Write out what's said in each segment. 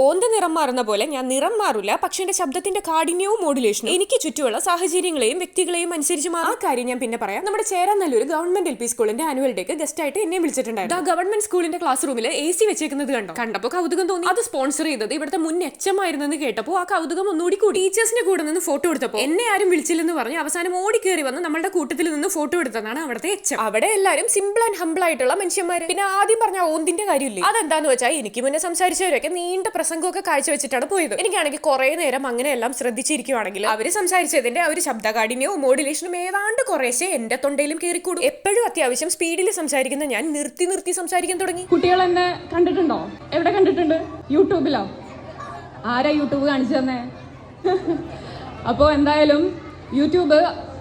ഓന്ത നിറം മാറുന്ന പോലെ ഞാൻ നിറം മാറില്ല, പക്ഷെ എന്റെ ശബ്ദത്തിന്റെ കാഠിന്യവും മോഡുലേഷനും എനിക്ക് ചുറ്റുമുള്ള സാഹചര്യങ്ങളെയും വ്യക്തികളെയും അനുസരിച്ച് ആ കാര്യം ഞാൻ പിന്നെ പറയാം. നമ്മുടെ ചേരാനല്ലൂർ ഗവൺമെന്റ് LP സ്കൂളിന്റെ ആനുവൽ ഡേക്ക് ഗസ്റ്റ് ആയിട്ട് എന്നെ വിളിച്ചിട്ടുണ്ടായിരുന്നു. ഗവൺമെന്റ് സ്കൂളിന്റെ ക്ലാസ് റൂമിൽ AC വെച്ചേക്കുന്നത് കണ്ടപ്പോൾ കൗതുകം തോന്നി. അത് സ്പോൺസർ ചെയ്തത് ഇവിടുത്തെ മുൻ HM ആയിരുന്നെന്ന് കേട്ടപ്പോൾ ആ കൗതുകം ഒന്നുകൂടി കൂടി. ടീച്ചേഴ്സിന്റെ കൂടെ നിന്ന് ഫോട്ടോ എടുത്തപ്പോൾ എന്നെ ആരും വിളിച്ചില്ലെന്ന് പറഞ്ഞ് അവസാനം ഓടി കയറി വന്ന് നമ്മളുടെ കൂട്ടത്തിൽ നിന്ന് ഫോട്ടോ എടുത്തതാണ് അവിടുത്തെ HM. അവിടെ എല്ലാവരും സിമ്പിൾ ആൻഡ് ഹംബിൾ ആയിട്ടുള്ള മനുഷ്യന്മാർ. പിന്നെ ആദ്യം പറഞ്ഞ ഓന്തിന്റെ കാര്യമില്ലേ, അതെന്താന്ന് വെച്ചാൽ എനിക്ക് മുന്നേ സംസാരിച്ചവരൊക്കെ നീണ്ട പ്രസംഗമൊക്കെ കാഴ്ചവെച്ചിട്ടാണ് പോയത്. എനിക്കാണെങ്കിൽ കുറെ നേരം അങ്ങനെയെല്ലാം ശ്രദ്ധിച്ചിരിക്കുവാണെങ്കിൽ അവര് സംസാരിച്ചതിന്റെ ആ ഒരു ശബ്ദകാഠിന്യവും മോഡുലേഷനും ഏതാണ്ട് കുറേശ്ശെ എന്റെ തൊണ്ടയിലും കയറിക്കൂടും. എപ്പോഴും അത്യാവശ്യം സ്പീഡിൽ സംസാരിക്കുന്ന ഞാൻ നിർത്തി സംസാരിക്കാൻ തുടങ്ങി. കുട്ടികൾ എന്നെ കണ്ടിട്ടുണ്ടോ? എവിടെ കണ്ടിട്ടുണ്ട്? യൂട്യൂബിലോ? ആരാ യൂട്യൂബ് കാണിച്ചു തന്നെ? അപ്പോൾ എന്തായാലും യൂട്യൂബ്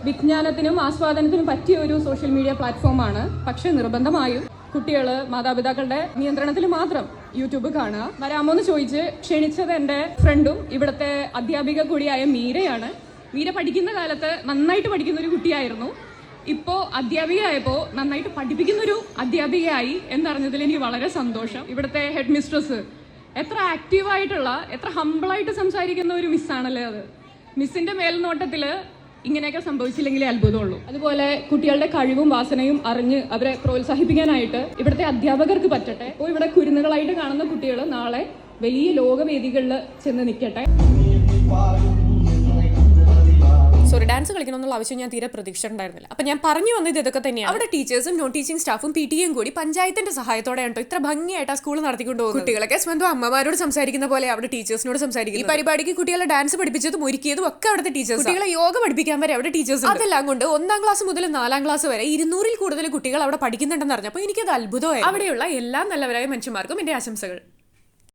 വിജ്ഞാനത്തിനും ആസ്വാദനത്തിനും പറ്റിയ ഒരു സോഷ്യൽ മീഡിയ പ്ലാറ്റ്ഫോമാണ്. പക്ഷെ നിർബന്ധമായും കുട്ടികൾ മാതാപിതാക്കളുടെ നിയന്ത്രണത്തിൽ മാത്രം യൂട്യൂബ് കാണുക. വരാമോ എന്ന് ചോദിച്ച് ക്ഷണിച്ചത് എൻ്റെ ഫ്രണ്ടും ഇവിടുത്തെ അധ്യാപിക കൂടിയായ മീരയാണ്. മീര പഠിക്കുന്ന കാലത്ത് നന്നായിട്ട് പഠിക്കുന്ന ഒരു കുട്ടിയായിരുന്നു. ഇപ്പോൾ അധ്യാപികയായപ്പോൾ നന്നായിട്ട് പഠിപ്പിക്കുന്നൊരു അധ്യാപികയായി എന്നറിഞ്ഞതിൽ എനിക്ക് വളരെ സന്തോഷം. ഇവിടുത്തെ ഹെഡ് മിസ്ട്രസ് എത്ര ആക്റ്റീവായിട്ടുള്ള, എത്ര ഹംബിളായിട്ട് സംസാരിക്കുന്ന ഒരു മിസ്സാണല്ലേ അത്. മിസ്സിന്റെ മേൽനോട്ടത്തിൽ ഇങ്ങനെയൊക്കെ സംഭവിച്ചില്ലെങ്കിലേ അത്ഭുതമുള്ളൂ. അതുപോലെ കുട്ടികളുടെ കഴിവും വാസനയും അറിഞ്ഞ് അവരെ പ്രോത്സാഹിപ്പിക്കാനായിട്ട് ഇവിടുത്തെ അധ്യാപകർക്ക് പറ്റട്ടെ. ഇപ്പോൾ ഇവിടെ കുരുന്നുകളായിട്ട് കാണുന്ന കുട്ടികൾ നാളെ വലിയ ലോകവേദികളിൽ ചെന്ന് നിൽക്കട്ടെ. സോറി, ഡാൻസ് കളിക്കണമെന്നുള്ള ആവശ്യം ഞാൻ തീരെ പ്രതീക്ഷിച്ചിട്ടുണ്ടായിരുന്നില്ല. അപ്പൊ ഞാൻ പറഞ്ഞു വന്നത് ഇതൊക്കെ തന്നെയാണ്. അവിടെ ടീച്ചേഴ്സും നോൺ ടീച്ചിങ് സ്റ്റാഫും PTA കൂടി പഞ്ചായത്തിന്റെ സഹായത്തോടെയാണ് ഇത്ര ഭംഗിയായിട്ട് ആ സ്കൂൾ നടത്തിക്കൊണ്ട് പോകുന്നത്. കുട്ടികളൊക്കെ സ്വന്തം അമ്മമാരോട് സംസാരിക്കുന്ന പോലെ അവിടെ ടീച്ചേഴ്സിനോട് സംസാരിക്കും. ഈ പരിപാടിക്ക് കുട്ടികളെ ഡാൻസ് പഠിപ്പിച്ചതും ഒരുക്കിയതും ഒക്കെ അവിടുത്തെ ടീച്ചേഴ്സ്. കുട്ടികളെ യോഗ പഠിപ്പിക്കാൻ വരെ അവിടെ ടീച്ചേഴ്സ്. അതെല്ലാം കൊണ്ട് 1ാം ക്ലാസ് മുതൽ 4ാം ക്ലാസ് വരെ 200-ൽ കൂടുതൽ കുട്ടികൾ അവിടെ പഠിക്കുന്നുണ്ടെന്ന് അറിഞ്ഞപ്പോൾ എനിക്കത് അത്ഭുതമായി. അവിടെയുള്ള എല്ലാ നല്ലവരായ മനുഷ്യന്മാർക്കും എന്റെ ആശംസകൾ.